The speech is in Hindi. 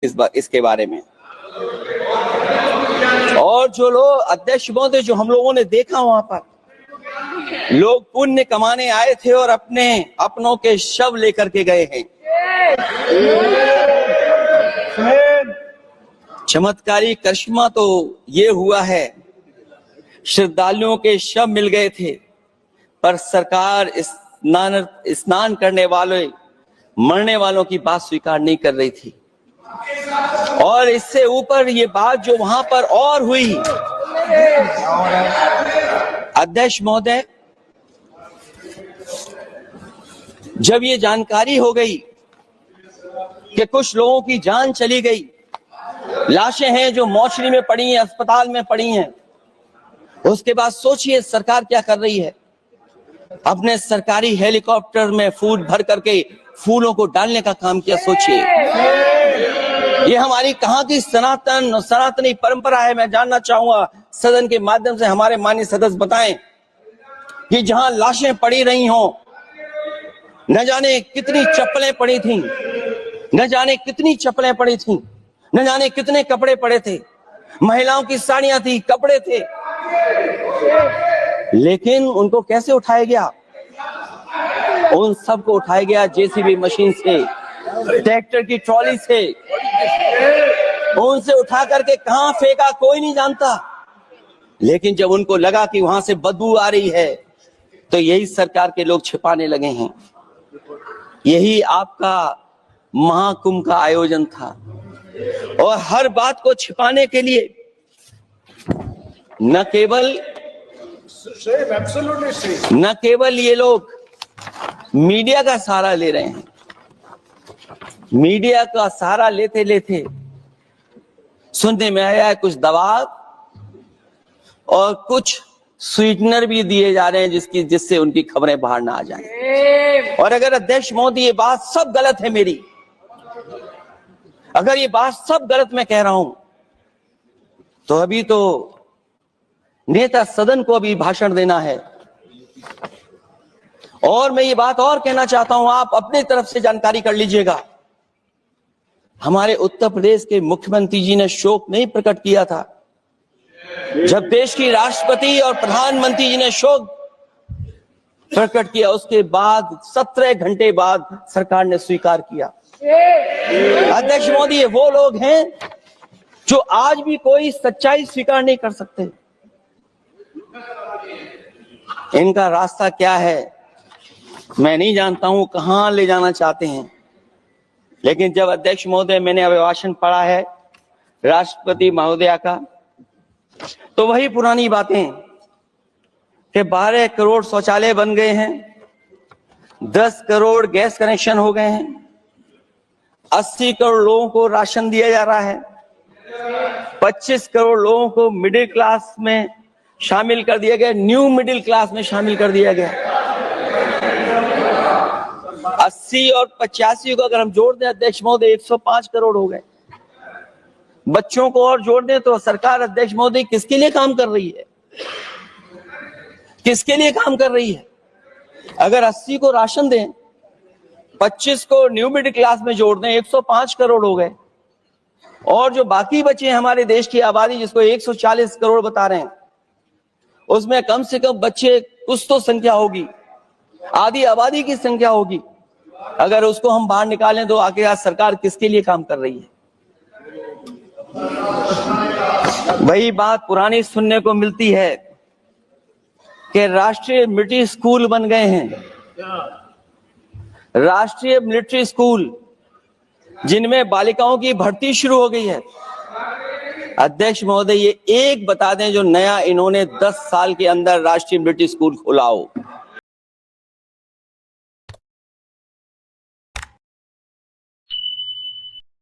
इसके बारे में। और जो लोग अध्यक्ष महोदय, जो हम लोगों ने देखा वहां पर लोग पुण्य कमाने आए थे और अपनों के शव लेकर के गए हैं। चमत्कारी करिश्मा तो ये हुआ है, श्रद्धालुओं के शव मिल गए थे, पर सरकार स्नान करने वाले मरने वालों की बात स्वीकार नहीं कर रही थी। और इससे ऊपर ये बात जो वहां पर और हुई, अध्यक्ष महोदय, जब ये जानकारी हो गई कि कुछ लोगों की जान चली गई, लाशें हैं जो मोर्चरी में पड़ी हैं, अस्पताल में पड़ी हैं, उसके बाद सोचिए सरकार क्या कर रही है। अपने सरकारी हेलीकॉप्टर में फूल भर करके फूलों को डालने का काम किया। सोचिए, ये हमारी कहां की सनातनी परंपरा है। मैं जानना चाहूंगा सदन के माध्यम से हमारे माननीय सदस्य बताएं कि जहां लाशें पड़ी रही हों, न जाने कितनी चप्पलें पड़ी थीं, न जाने कितनी चप्पलें पड़ी थीं, न जाने कितने कपड़े पड़े थे, महिलाओं की साड़ियां थी, कपड़े थे, लेकिन उनको कैसे उठाया गया? उन सबको उठाया गया जेसीबी मशीन से, ट्रैक्टर की ट्रॉली से। उनसे उठा करके कहां फेंका कोई नहीं जानता, लेकिन जब उनको लगा कि वहां से बदबू आ रही है, तो यही सरकार के लोग छिपाने लगे हैं। यही आपका महाकुंभ का आयोजन था, और हर बात को छिपाने के लिए न केवल ये लोग मीडिया का सहारा ले रहे हैं, मीडिया का सहारा लेते लेते सुनने में आया है कुछ दबाव और कुछ स्वीटनर भी दिए जा रहे हैं जिससे उनकी खबरें बाहर ना आ जाएं। और अगर अध्यक्ष मोदी ये बात सब गलत है मेरी, अगर ये बात सब गलत मैं कह रहा हूं, तो अभी तो नेता सदन को अभी भाषण देना है। और मैं ये बात और कहना चाहता हूं, आप अपने तरफ से जानकारी कर लीजिएगा। हमारे उत्तर प्रदेश के मुख्यमंत्री जी ने शोक नहीं प्रकट किया था। जब देश की राष्ट्रपति और प्रधानमंत्री जी ने शोक प्रकट किया, उसके बाद 17 घंटे बाद सरकार ने स्वीकार किया। अध्यक्ष मोदी, ये वो लोग हैं जो आज भी कोई सच्चाई स्वीकार नहीं कर सकते। इनका रास्ता क्या है मैं नहीं जानता हूं, कहां ले जाना चाहते हैं। लेकिन जब अध्यक्ष महोदय, मैंने अभिभाषण पढ़ा है राष्ट्रपति महोदया का, तो वही पुरानी बातें कि 12 करोड़ शौचालय बन गए हैं, 10 करोड़ गैस कनेक्शन हो गए हैं, 80 करोड़ लोगों को राशन दिया जा रहा है, 25 करोड़ लोगों को मिडिल क्लास में शामिल कर दिया गया, न्यू मिडिल क्लास में शामिल कर दिया गया। 80 और 85 को अगर हम जोड़ दें अध्यक्ष महोदय, 105 करोड़ हो गए। बच्चों को और जोड़ दें तो सरकार, अध्यक्ष महोदय, किसके लिए काम कर रही है? किसके लिए काम कर रही है? अगर 80 को राशन दें, 25 को न्यू मिडिल क्लास में जोड़ दें, 105 करोड़ हो गए। और जो बाकी बचे हमारे देश की आबादी, जिसको 140 करोड़ बता रहे हैं, उसमें कम से कम बच्चे कुछ तो संख्या होगी, आधी आबादी की संख्या होगी। अगर उसको हम बाहर निकालें तो आखिर सरकार किसके लिए काम कर रही है? वही बात पुरानी सुनने को मिलती है कि राष्ट्रीय मिलिट्री स्कूल बन गए हैं, राष्ट्रीय मिलिट्री स्कूल जिनमें बालिकाओं की भर्ती शुरू हो गई है। अध्यक्ष महोदय, ये एक बता दें जो नया इन्होंने 10 साल के अंदर राष्ट्रीय मिलिट्री स्कूल खोला हो।